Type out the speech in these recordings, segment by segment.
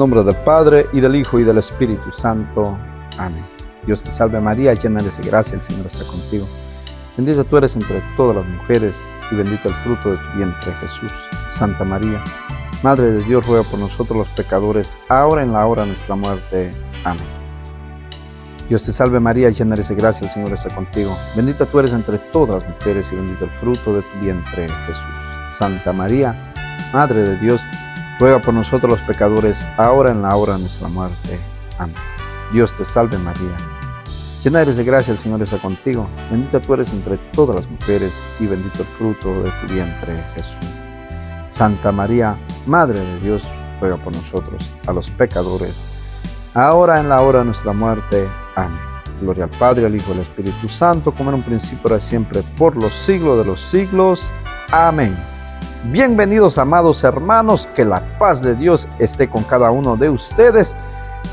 nombre del Padre, y del Hijo, y del Espíritu Santo. Amén. Dios te salve María, llena eres de gracia, el Señor está contigo. Bendita tú eres entre todas las mujeres, y bendito el fruto de tu vientre, Jesús. Santa María, Madre de Dios, ruega por nosotros los pecadores, ahora en la hora de nuestra muerte. Amén. Dios te salve María, llena eres de gracia, el Señor está contigo. Bendita tú eres entre todas las mujeres, y bendito el fruto de tu vientre, Jesús. Santa María, Madre de Dios, ruega por nosotros los pecadores, ahora en la hora de nuestra muerte. Amén. Dios te salve María, llena eres de gracia, el Señor está contigo. Bendita tú eres entre todas las mujeres, y bendito el fruto de tu vientre, Jesús. Santa María, Madre de Dios, ruega por nosotros, a los pecadores, ahora en la hora de nuestra muerte. Amén. Gloria al Padre, al Hijo y al Espíritu Santo, como en un principio, ahora y siempre, por los siglos de los siglos. Amén. Bienvenidos, amados hermanos, que la paz de Dios esté con cada uno de ustedes.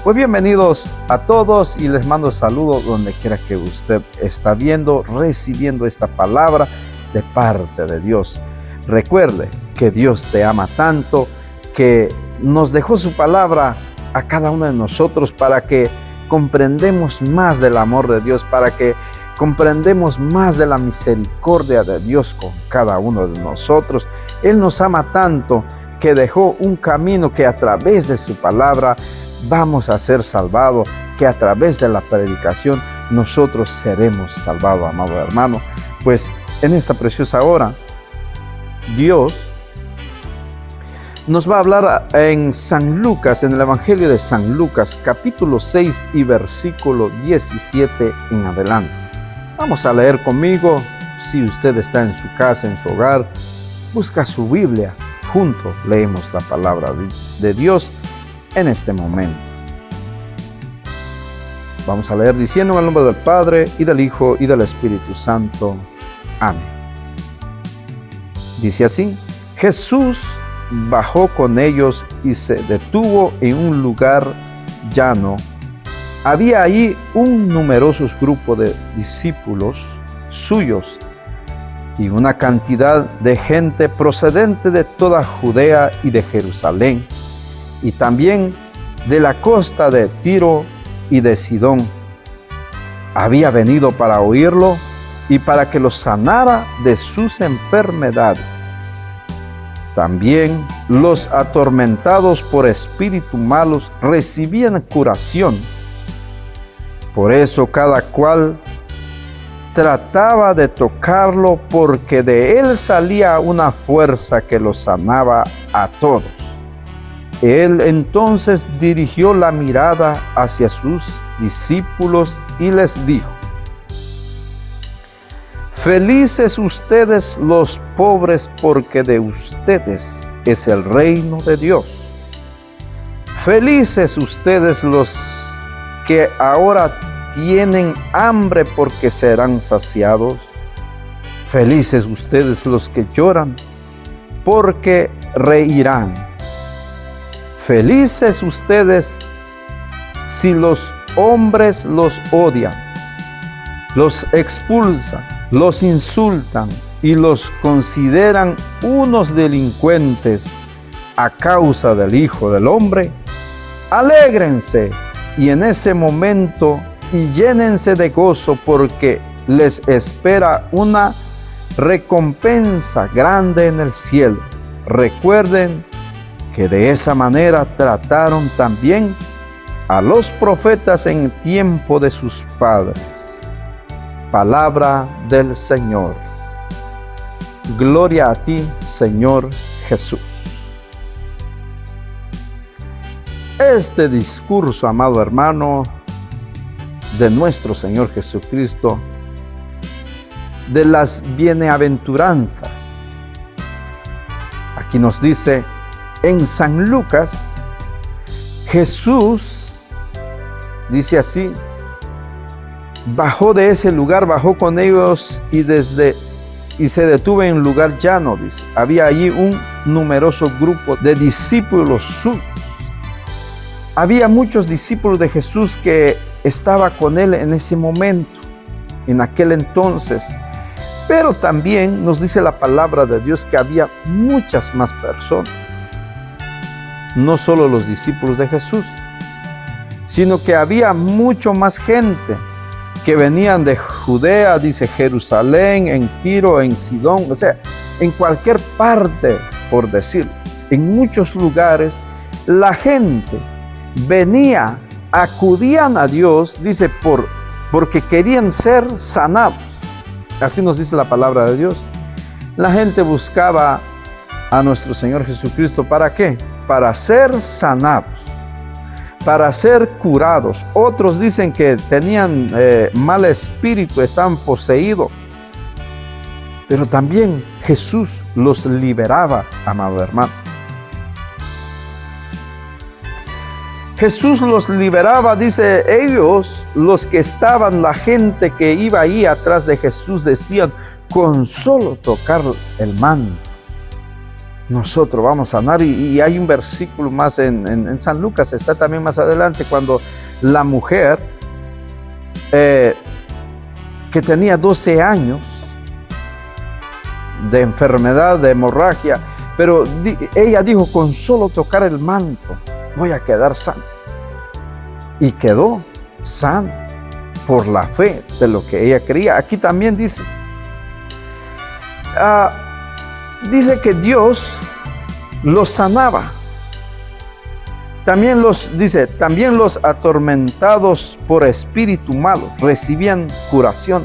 Pues bienvenidos a todos y les mando saludos donde quiera que usted está viendo, recibiendo esta palabra de parte de Dios. Recuerde que Dios te ama tanto, que nos dejó su palabra a cada uno de nosotros para que comprendemos más del amor de Dios, para que comprendemos más de la misericordia de Dios con cada uno de nosotros. Él nos ama tanto que dejó un camino que a través de su palabra vamos a ser salvados, que a través de la predicación nosotros seremos salvados, amado hermano. Pues en esta preciosa hora, Dios nos va a hablar en San Lucas, en el Evangelio de San Lucas, capítulo 6 y versículo 17 en adelante. Vamos a leer conmigo. Si usted está en su casa, en su hogar, busca su Biblia. Juntos leemos la palabra de Dios en este momento. Vamos a leer diciendo en el nombre del Padre, y del Hijo, y del Espíritu Santo. Amén. Dice así: Jesús bajó con ellos y se detuvo en un lugar llano. Había allí un numeroso grupo de discípulos suyos y una cantidad de gente procedente de toda Judea y de Jerusalén, y también de la costa de Tiro y de Sidón. Había venido para oírlo y para que los sanara de sus enfermedades. También los atormentados por espíritus malos recibían curación. Por eso cada cual trataba de tocarlo, porque de él salía una fuerza que los sanaba a todos. Él entonces dirigió la mirada hacia sus discípulos y les dijo: Felices ustedes los pobres, porque de ustedes es el reino de Dios. Felices ustedes los que ahora tienen hambre, porque serán saciados. Felices ustedes los que lloran, porque reirán. Felices ustedes si los hombres los odian, los expulsan, los insultan y los consideran unos delincuentes a causa del Hijo del Hombre. Alégrense y en ese momento y llénense de gozo, porque les espera una recompensa grande en el cielo. Recuerden que de esa manera trataron también a los profetas en tiempo de sus padres. Palabra del Señor. Gloria a ti, Señor Jesús. Este discurso, amado hermano, de nuestro Señor Jesucristo, de las bienaventuranzas, aquí nos dice en San Lucas, Jesús dice así: bajó de ese lugar, bajó con ellos y se detuvo en un lugar llano, dice. Había allí un numeroso grupo de discípulos suyos. Había muchos discípulos de Jesús que estaba con él en ese momento, en aquel entonces. Pero también nos dice la palabra de Dios que había muchas más personas. no solo los discípulos de Jesús, sino que había mucho más gente que venían de Judea, dice Jerusalén, en Tiro, en Sidón, o sea, en cualquier parte, por decirlo, en muchos lugares, la gente venía, acudían a Dios, dice, porque querían ser sanados. Así nos dice la palabra de Dios. La gente buscaba a nuestro Señor Jesucristo, ¿para qué? Para ser sanados, para ser curados. Otros dicen que tenían mal espíritu, estaban poseídos. Pero también Jesús los liberaba, amado hermano. Jesús los liberaba, dice, ellos, los que estaban, la gente que iba ahí atrás de Jesús, decían, con solo tocar el manto, nosotros vamos a sanar. Y hay un versículo más en San Lucas, está también más adelante, cuando la mujer que tenía 12 años de enfermedad, de hemorragia, pero ella dijo, con solo tocar el manto voy a quedar sano. Y quedó sano por la fe de lo que ella creía. Aquí también dice, dice que Dios los sanaba. También también los atormentados por espíritu malo recibían curación.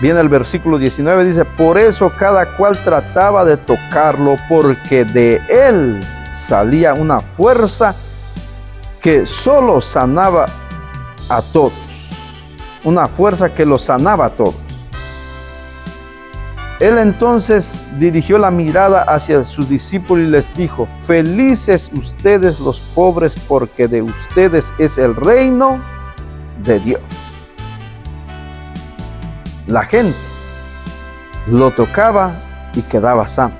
Viene el versículo 19, dice, por eso cada cual trataba de tocarlo, porque de él salía una fuerza que solo sanaba a todos. Una fuerza que los sanaba a todos. Él entonces dirigió la mirada hacia sus discípulos y les dijo, felices ustedes los pobres, porque de ustedes es el reino de Dios. La gente lo tocaba y quedaba sano.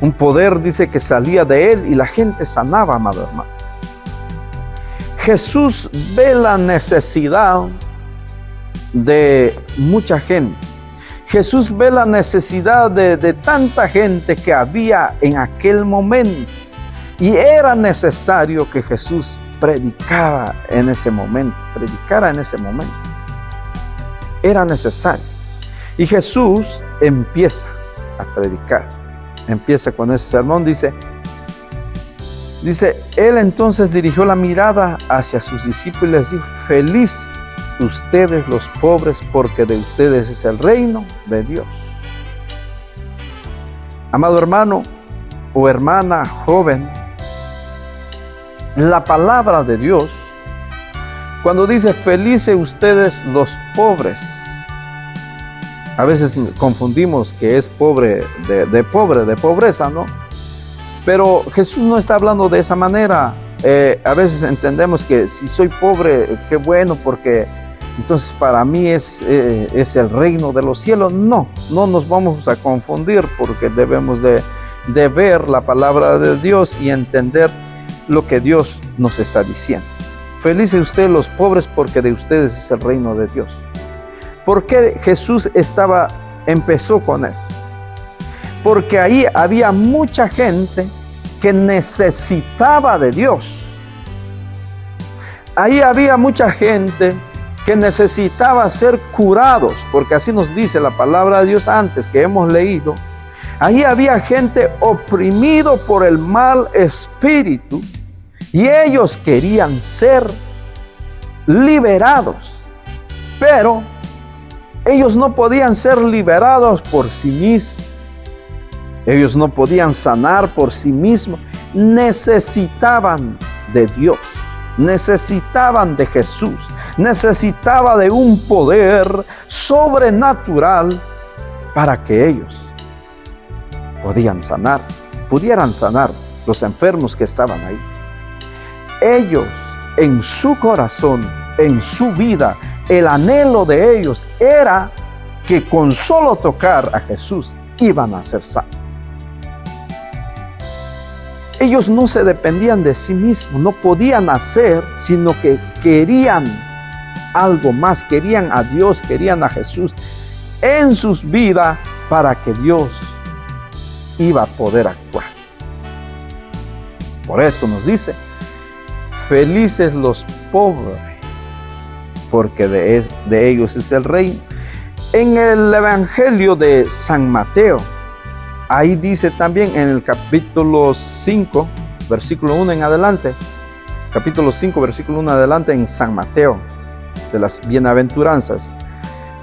Un poder, dice, que salía de él y la gente sanaba, amado hermano. Jesús ve la necesidad de mucha gente. Jesús ve la necesidad de tanta gente que había en aquel momento. Y era necesario que Jesús predicara en ese momento. Era necesario. Y Jesús empieza a predicar. Empieza con ese sermón, dice, él entonces dirigió la mirada hacia sus discípulos y les dijo, felices ustedes los pobres, porque de ustedes es el reino de Dios. Amado hermano o hermana joven, la palabra de Dios, cuando dice felices ustedes los pobres, a veces confundimos que es pobre de pobreza, ¿no? Pero Jesús no está hablando de esa manera. A veces entendemos que si soy pobre, qué bueno, porque entonces para mí es el reino de los cielos. No nos vamos a confundir, porque debemos de ver la palabra de Dios y entender lo que Dios nos está diciendo. Felices ustedes los pobres, porque de ustedes es el reino de Dios. ¿Por qué Jesús empezó con eso? Porque ahí había mucha gente que necesitaba de Dios. Ahí había mucha gente que necesitaba ser curados, porque así nos dice la palabra de Dios antes que hemos leído. Ahí había gente oprimido por el mal espíritu y ellos querían ser liberados, pero ellos no podían ser liberados por sí mismos. Ellos no podían sanar por sí mismos. Necesitaban de Dios. Necesitaban de Jesús. Necesitaba de un poder sobrenatural para que ellos pudieran sanar los enfermos que estaban ahí. Ellos, en su corazón, en su vida, el anhelo de ellos era que con solo tocar a Jesús iban a ser sanos. Ellos no se dependían de sí mismos, no podían hacer, sino que querían algo más, querían a Dios, querían a Jesús en sus vidas, para que Dios iba a poder actuar. Por eso nos dice, felices los pobres, porque de ellos es el reino. En el Evangelio de San Mateo, ahí dice también en el capítulo 5, versículo 1 en adelante, capítulo 5, versículo 1 adelante en San Mateo, de las bienaventuranzas,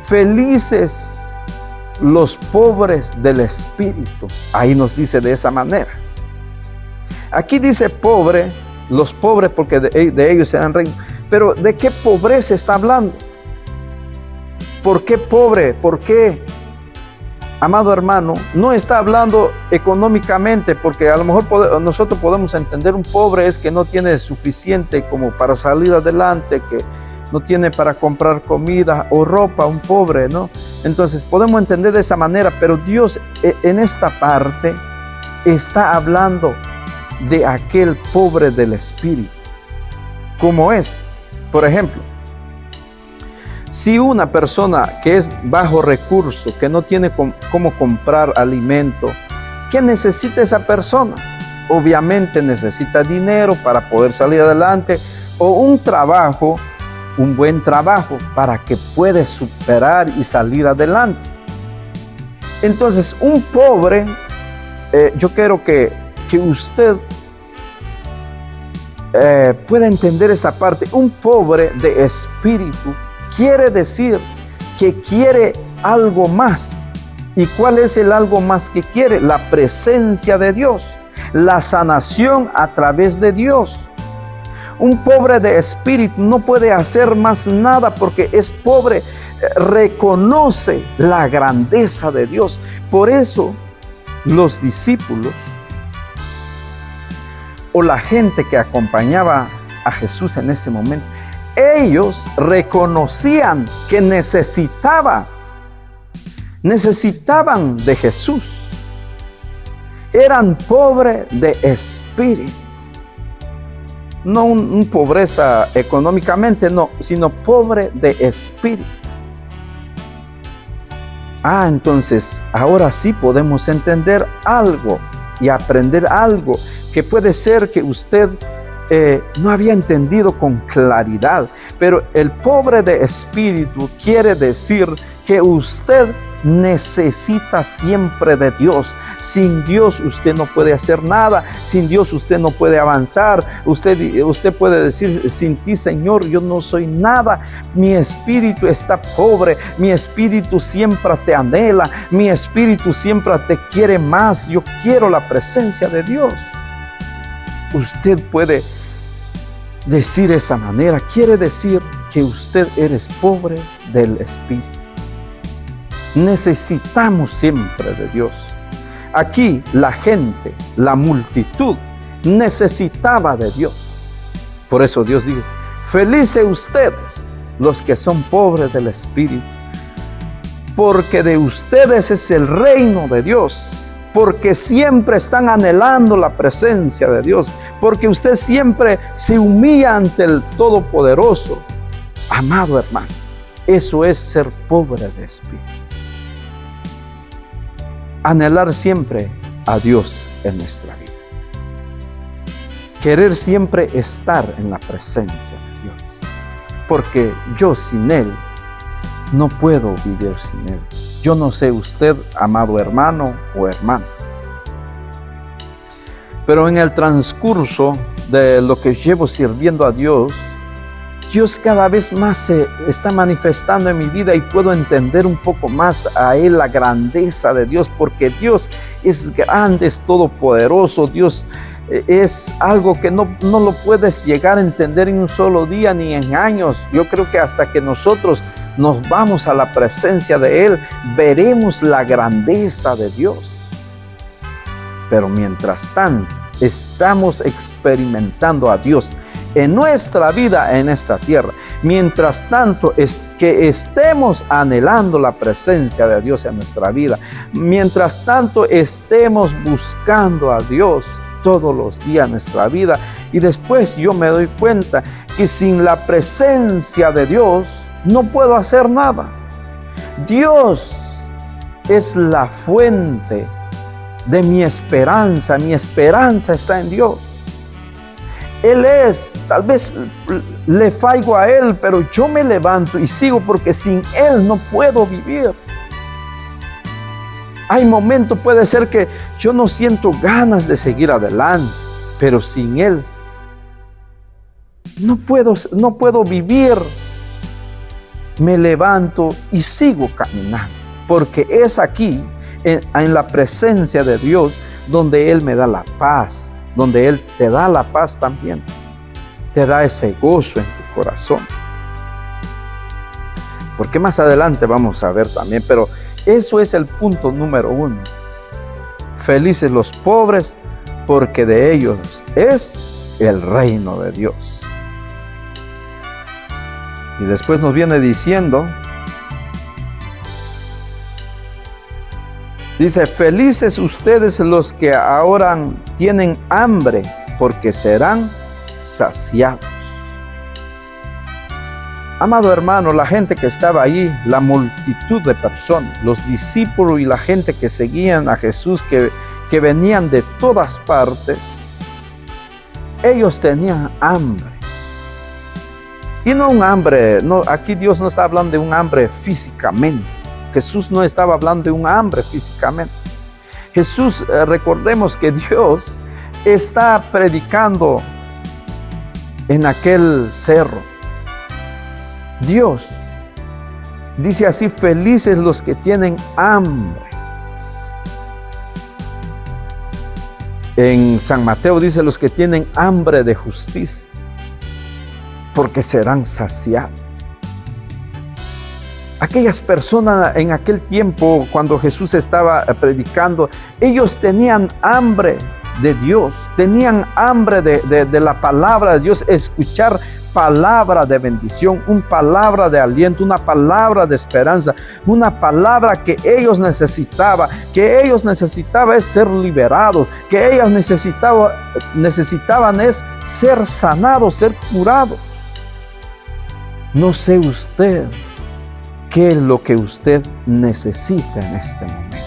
felices los pobres del espíritu. Ahí nos dice de esa manera. Aquí dice pobre, los pobres porque de ellos serán reino. Pero ¿de qué pobreza está hablando? ¿Por qué pobre? ¿Por qué? Amado hermano, no está hablando económicamente, porque a lo mejor nosotros podemos entender un pobre es que no tiene suficiente como para salir adelante, que no tiene para comprar comida o ropa, un pobre, ¿no? Entonces podemos entender de esa manera, pero Dios en esta parte está hablando de aquel pobre del espíritu. ¿Cómo es? Por ejemplo, si una persona que es bajo recurso, que no tiene cómo comprar alimento, ¿qué necesita esa persona? Obviamente necesita dinero para poder salir adelante o un trabajo, un buen trabajo para que pueda superar y salir adelante. Entonces, un pobre, yo quiero que usted pueda entender esa parte. Un pobre de espíritu quiere decir que quiere algo más. ¿Y cuál es el algo más que quiere? La presencia de Dios, la sanación a través de Dios. Un pobre de espíritu no puede hacer más nada porque es pobre, reconoce la grandeza de Dios. Por eso los discípulos o la gente que acompañaba a Jesús en ese momento, ellos reconocían que necesitaban de Jesús. Eran pobres de espíritu. No un pobreza económicamente, no, sino pobre de espíritu. Entonces, ahora sí podemos entender algo y aprender algo que puede ser que usted no había entendido con claridad, pero el pobre de espíritu quiere decir que usted necesita siempre de Dios. Sin Dios usted no puede hacer nada, sin Dios usted no puede avanzar. Usted puede decir, sin ti, Señor, yo no soy nada. Mi espíritu está pobre, mi espíritu siempre te anhela, mi espíritu siempre te quiere más. Yo quiero la presencia de Dios. Usted puede decir esa manera, quiere decir que usted eres pobre del espíritu. Necesitamos siempre de Dios. Aquí la gente, la multitud, necesitaba de Dios. Por eso Dios dice, felices ustedes los que son pobres del espíritu, porque de ustedes es el reino de Dios, porque siempre están anhelando la presencia de Dios, porque usted siempre se humilla ante el Todopoderoso. Amado hermano, eso es ser pobre de espíritu. Anhelar siempre a Dios en nuestra vida. Querer siempre estar en la presencia de Dios. Porque yo sin Él no puedo vivir sin Él. Yo no sé usted, amado hermano o hermana. Pero en el transcurso de lo que llevo sirviendo a Dios, Dios cada vez más se está manifestando en mi vida y puedo entender un poco más a Él, la grandeza de Dios, porque Dios es grande, es todopoderoso. Dios es algo que no lo puedes llegar a entender en un solo día ni en años. Yo creo que hasta que nosotros nos vamos a la presencia de Él, veremos la grandeza de Dios. Pero mientras tanto, estamos experimentando a Dios en nuestra vida en esta tierra. Mientras tanto, es que estemos anhelando la presencia de Dios en nuestra vida. Mientras tanto, estemos buscando a Dios todos los días de nuestra vida. Y después yo me doy cuenta que sin la presencia de Dios no puedo hacer nada. Dios es la fuente de mi esperanza está en Dios. Él es, tal vez le fallo a Él, pero yo me levanto y sigo porque sin Él no puedo vivir. Hay momentos, puede ser que yo no siento ganas de seguir adelante, pero sin Él no puedo vivir. Me levanto y sigo caminando, porque es aquí, en la presencia de Dios, donde Él me da la paz, donde Él te da la paz también, te da ese gozo en tu corazón. Porque más adelante vamos a ver también, pero eso es el punto número 1. Felices los pobres, porque de ellos es el reino de Dios. Y después nos viene diciendo, dice, felices ustedes los que ahora tienen hambre, porque serán saciados. Amado hermano, la gente que estaba allí, la multitud de personas, los discípulos y la gente que seguían a Jesús, que venían de todas partes, ellos tenían hambre. Y no un hambre, aquí Dios no está hablando de un hambre físicamente. Jesús no estaba hablando de un hambre físicamente. Jesús, recordemos que Dios está predicando en aquel cerro. Dios dice así, felices los que tienen hambre. En San Mateo dice, los que tienen hambre de justicia, porque serán saciados. Aquellas personas en aquel tiempo, cuando Jesús estaba predicando, ellos tenían hambre de Dios, tenían hambre de la palabra de Dios, escuchar palabra de bendición, una palabra de aliento, una palabra de esperanza, una palabra que ellos necesitaban es ser liberados, que ellos necesitaban es ser sanados, ser curados. No sé usted qué es lo que usted necesita en este momento.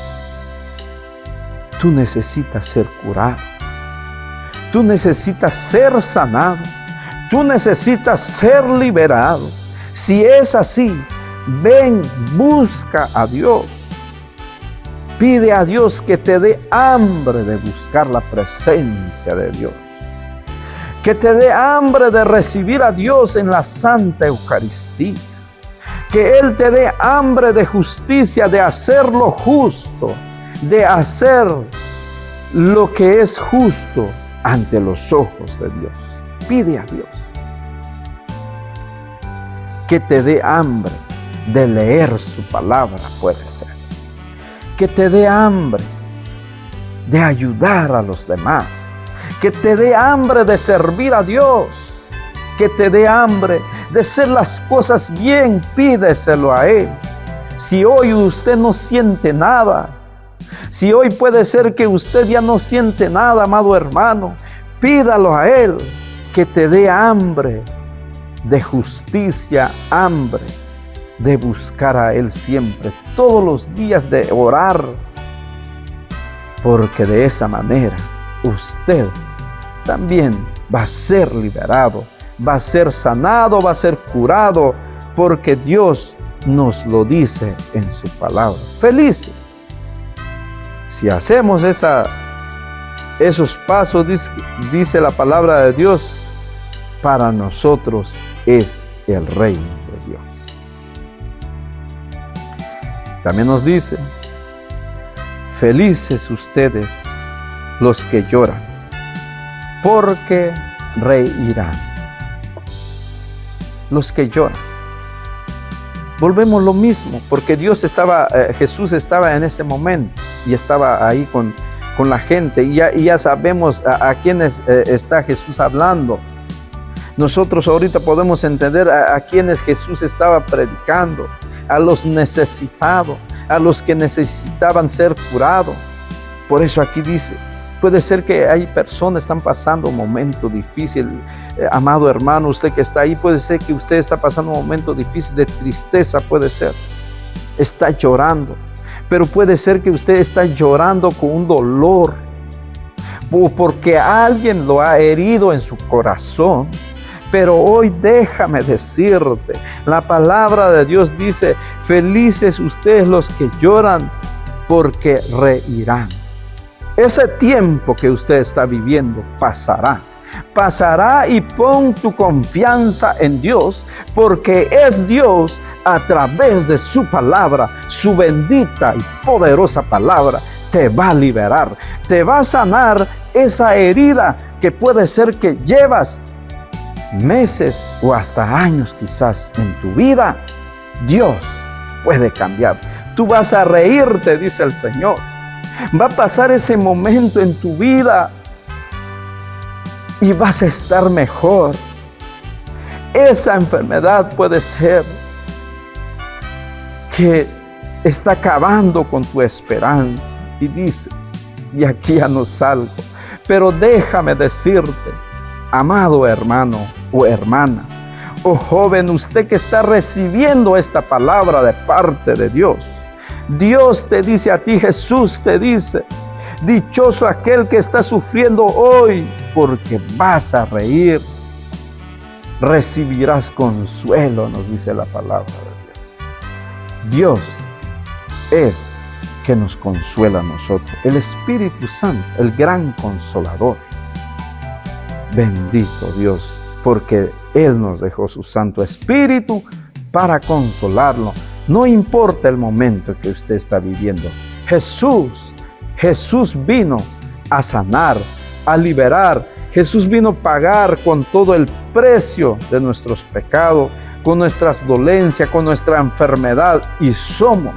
Tú necesitas ser curado. Tú necesitas ser sanado. Tú necesitas ser liberado. Si es así, ven, busca a Dios. Pide a Dios que te dé hambre de buscar la presencia de Dios. Que te dé hambre de recibir a Dios en la Santa Eucaristía. Que Él te dé hambre de justicia, de hacer lo justo, de hacer lo que es justo ante los ojos de Dios. Pide a Dios que te dé hambre de leer su palabra, puede ser. Que te dé hambre de ayudar a los demás. Que te dé hambre de servir a Dios. Que te dé hambre de hacer las cosas bien, pídeselo a Él. Si hoy usted no siente nada, si hoy puede ser que usted ya no siente nada, amado hermano, pídalo a Él, que te dé hambre de justicia, hambre de buscar a Él siempre, todos los días de orar, porque de esa manera usted también va a ser liberado, va a ser sanado, va a ser curado, porque Dios nos lo dice en su palabra. Felices. Si hacemos esos pasos, dice la palabra de Dios, para nosotros es el reino de Dios. También nos dice, felices ustedes los que lloran, porque reirán. Los que lloran. Volvemos lo mismo, porque Jesús estaba en ese momento y estaba ahí con la gente, y ya sabemos a quiénes está Jesús hablando. Nosotros ahorita podemos entender a quienes Jesús estaba predicando, a los necesitados, a los que necesitaban ser curados. Por eso aquí dice, puede ser que hay personas que están pasando un momento difícil. Amado hermano, usted que está ahí, puede ser que usted está pasando un momento difícil de tristeza, puede ser. Está llorando, pero puede ser que usted está llorando con un dolor. o porque alguien lo ha herido en su corazón. Pero hoy déjame decirte, la palabra de Dios dice, felices ustedes los que lloran, porque reirán. Ese tiempo que usted está viviendo pasará. Pasará, y pon tu confianza en Dios, porque es Dios a través de su palabra, su bendita y poderosa palabra, te va a liberar, te va a sanar esa herida que puede ser que llevas meses o hasta años quizás en tu vida. Dios puede cambiar. Tú vas a reírte, dice el Señor. Va a pasar ese momento en tu vida y vas a estar mejor. Esa enfermedad puede ser que está acabando con tu esperanza y dices, de aquí ya no salgo. Pero déjame decirte, amado hermano o hermana, o joven, usted que está recibiendo esta palabra de parte de Dios, Dios te dice a ti, Jesús te dice, dichoso aquel que está sufriendo hoy, porque vas a reír, recibirás consuelo, nos dice la palabra de Dios. Dios es que nos consuela a nosotros, el Espíritu Santo, el gran consolador. Bendito Dios, porque Él nos dejó su Santo Espíritu para consolarlo. No importa el momento que usted está viviendo. Jesús vino a sanar, a liberar. Jesús vino a pagar con todo el precio de nuestros pecados, con nuestras dolencias, con nuestra enfermedad, y somos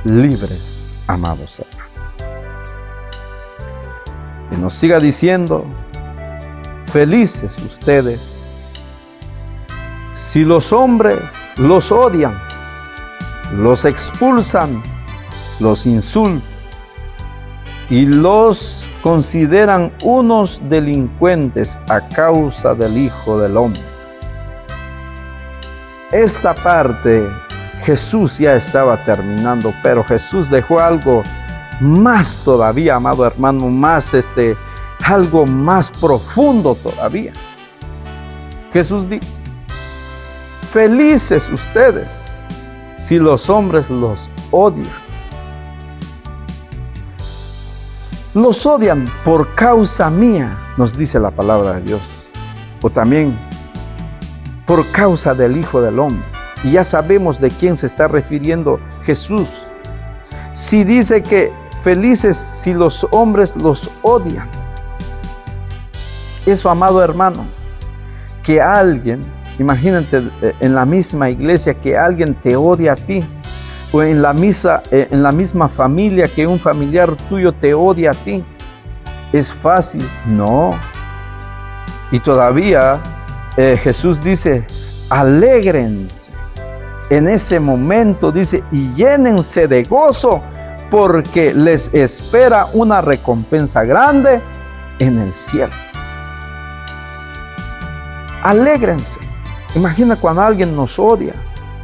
libres, amados hermanos. Y nos siga diciendo, felices ustedes si los hombres los odian, los expulsan, los insultan y los consideran unos delincuentes a causa del Hijo del Hombre. Esta parte Jesús ya estaba terminando, pero Jesús dejó algo más todavía, amado hermano, algo más profundo todavía. Jesús dijo, felices ustedes si los hombres los odian. Los odian por causa mía, nos dice la palabra de Dios. O también por causa del Hijo del Hombre. Y ya sabemos de quién se está refiriendo Jesús. Si dice que felices si los hombres los odian. Eso, amado hermano, que alguien, imagínate en la misma iglesia, que alguien te odia a ti, o en la misma familia, que un familiar tuyo te odia a ti. ¿Es fácil? No. Y todavía Jesús dice, alégrense. En ese momento dice, y llénense de gozo, porque les espera una recompensa grande en el cielo. Alégrense. Imagina cuando alguien nos odia,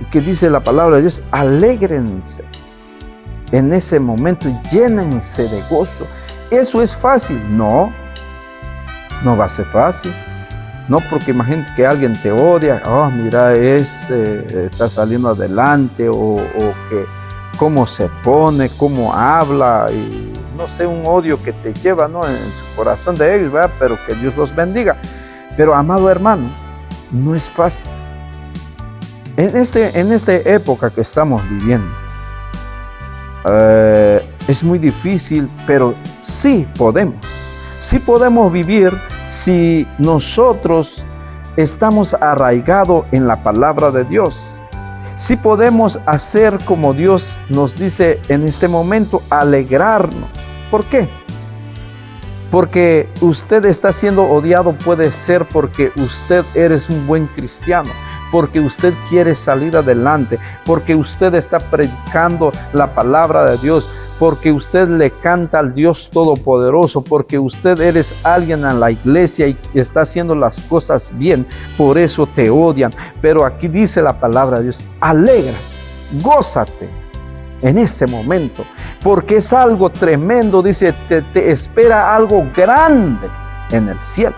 y que dice la palabra de Dios, alégrense. En ese momento, llénense de gozo. ¿Eso es fácil? No, no va a ser fácil. No, porque imagínate que alguien te odia, mira, está saliendo adelante, o que cómo se pone, cómo habla, y no sé, un odio que te lleva, ¿no?, en su corazón de ellos, ¿verdad? Pero que Dios los bendiga. Pero, amado hermano, no es fácil. En esta época que estamos viviendo, es muy difícil, pero sí podemos vivir si nosotros estamos arraigados en la palabra de Dios. Sí podemos hacer como Dios nos dice en este momento, alegrarnos. ¿Por qué? Porque usted está siendo odiado, puede ser porque usted eres un buen cristiano, porque usted quiere salir adelante, porque usted está predicando la palabra de Dios, porque usted le canta al Dios Todopoderoso, porque usted eres alguien en la iglesia y está haciendo las cosas bien, por eso te odian. Pero aquí dice la palabra de Dios, alegra, gózate, en ese momento, porque es algo tremendo, dice, te espera algo grande en el cielo.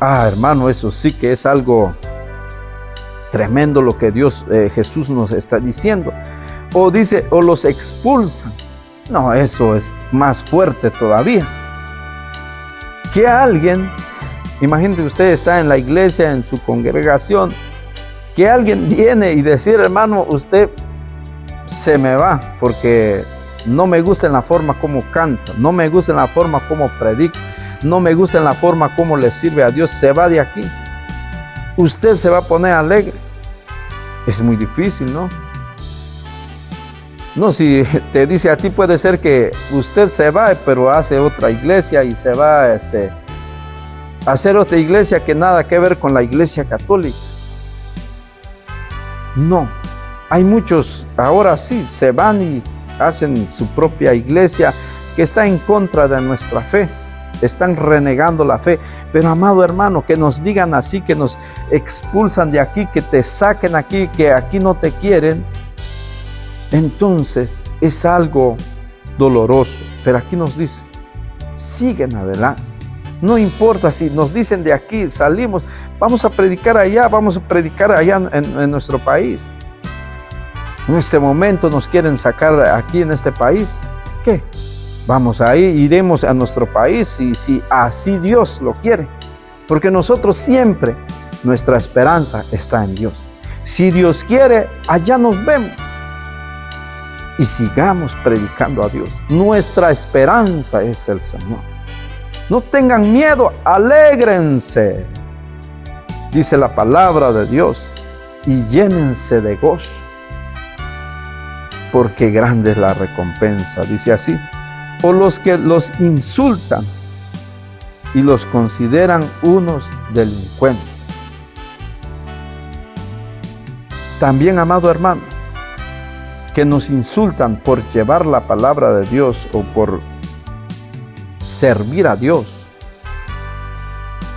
Hermano, eso sí que es algo tremendo lo que Jesús nos está diciendo. O dice, o los expulsan. No, eso es más fuerte todavía. Que alguien, imagínate, usted está en la iglesia, en su congregación, que alguien viene y decir, hermano, usted se me va porque no me gusta en la forma como canta, no me gusta en la forma como predica, no me gusta en la forma como le sirve a Dios, se va de aquí. Usted se va a poner alegre. Es muy difícil, ¿no? No, si te dice a ti, puede ser que usted se va, pero hace otra iglesia y se va a hacer otra iglesia que nada que ver con la iglesia católica. No, hay muchos, ahora sí, se van y hacen su propia iglesia que está en contra de nuestra fe, están renegando la fe. Pero amado hermano, que nos digan así, que nos expulsan de aquí, que te saquen aquí, que aquí no te quieren, entonces es algo doloroso. Pero aquí nos dice, siguen adelante. No importa si nos dicen de aquí, salimos, vamos a predicar allá en nuestro país. En este momento nos quieren sacar aquí en este país. ¿Qué? Vamos ahí, iremos a nuestro país si así Dios lo quiere. Porque nosotros siempre, nuestra esperanza está en Dios. Si Dios quiere, allá nos vemos. Y sigamos predicando a Dios. Nuestra esperanza es el Señor. No tengan miedo, alégrense, dice la palabra de Dios, y llénense de gozo, porque grande es la recompensa, dice así. O los que los insultan y los consideran unos delincuentes. También, amado hermano, que nos insultan por llevar la palabra de Dios o por servir a Dios.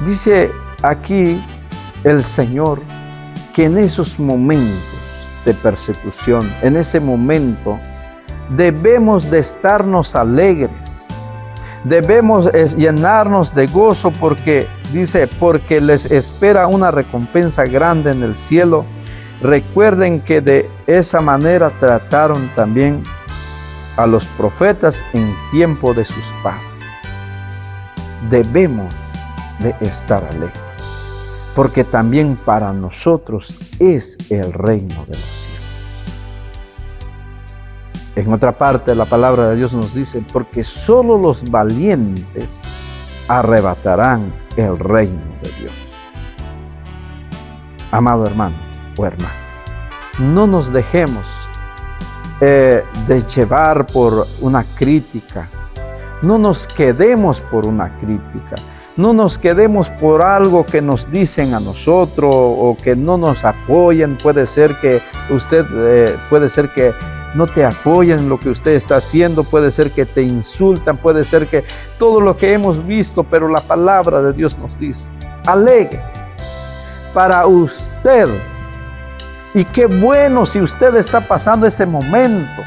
Dice aquí el Señor que en esos momentos de persecución, en ese momento, debemos de estarnos alegres, debemos llenarnos de gozo, porque dice, porque les espera una recompensa grande en el cielo. Recuerden que de esa manera trataron también a los profetas en tiempo de sus padres. Debemos de estar alegres, porque también para nosotros es el reino de los cielos. En otra parte, la palabra de Dios nos dice, porque solo los valientes arrebatarán el reino de Dios. Amado hermano o hermana, no nos dejemos de llevar por una crítica. No nos quedemos por una crítica. No nos quedemos por algo que nos dicen a nosotros o que no nos apoyen. Puede ser que no te apoyen en lo que usted está haciendo, puede ser que te insultan, puede ser que todo lo que hemos visto, pero la palabra de Dios nos dice, alegre para usted. Y qué bueno si usted está pasando ese momento.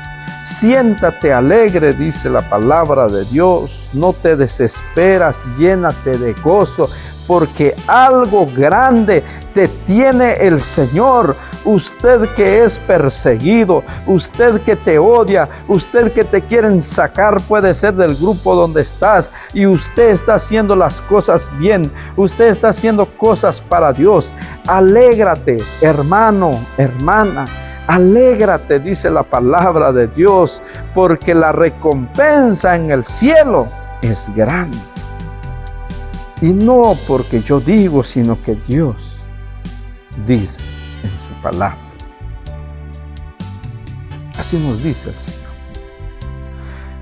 Siéntate alegre, dice la palabra de Dios. No te desesperas, llénate de gozo, porque algo grande te tiene el Señor. Usted que es perseguido, usted que te odia, usted que te quieren sacar, puede ser del grupo donde estás, y usted está haciendo las cosas bien, usted está haciendo cosas para Dios. Alégrate, hermano, hermana. Alégrate, dice la palabra de Dios, porque la recompensa en el cielo es grande. Y no porque yo digo, sino que Dios dice en su palabra. Así nos dice el Señor.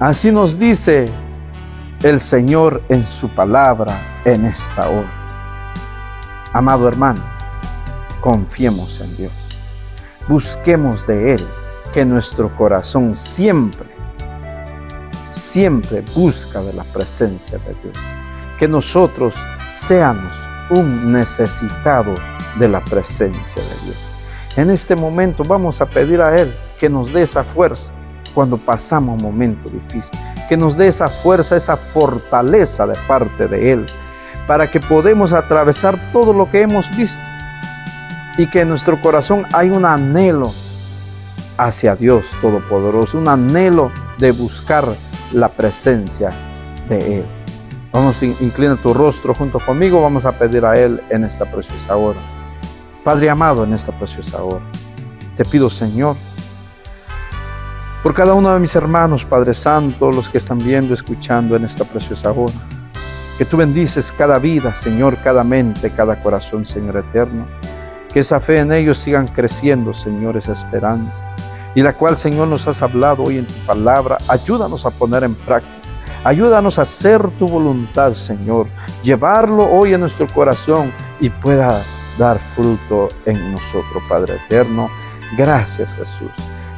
Así nos dice el Señor en su palabra en esta hora. Amado hermano, confiemos en Dios. Busquemos de Él, que nuestro corazón siempre busca de la presencia de Dios. Que nosotros seamos un necesitado de la presencia de Dios. En este momento vamos a pedir a Él que nos dé esa fuerza cuando pasamos momentos difíciles, que nos dé esa fuerza, esa fortaleza de parte de Él, para que podamos atravesar todo lo que hemos visto y que en nuestro corazón hay un anhelo hacia Dios Todopoderoso, un anhelo de buscar la presencia de Él. Vamos, inclina tu rostro junto conmigo, vamos a pedir a Él en esta preciosa hora. Padre amado, en esta preciosa hora, te pido, Señor, por cada uno de mis hermanos, Padre Santo, los que están viendo, escuchando en esta preciosa hora, que tú bendices cada vida, Señor, cada mente, cada corazón, Señor eterno, que esa fe en ellos sigan creciendo, Señor, esa esperanza, y la cual, Señor, nos has hablado hoy en tu palabra. Ayúdanos a poner en práctica, ayúdanos a hacer tu voluntad, Señor, llevarlo hoy en nuestro corazón y pueda dar fruto en nosotros, Padre eterno. Gracias, Jesús.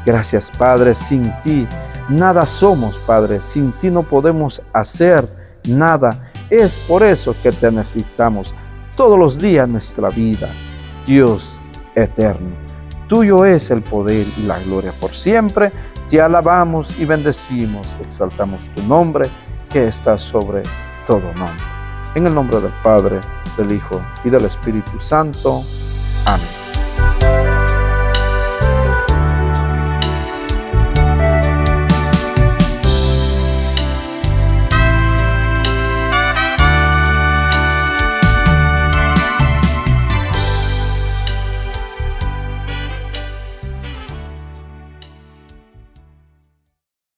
Gracias, Padre. Sin ti nada somos, Padre. Sin ti no podemos hacer nada. Es por eso que te necesitamos todos los días de nuestra vida. Dios eterno, tuyo es el poder y la gloria por siempre. Te alabamos y bendecimos, exaltamos tu nombre que está sobre todo nombre. En el nombre del Padre, del Hijo y del Espíritu Santo. Amén.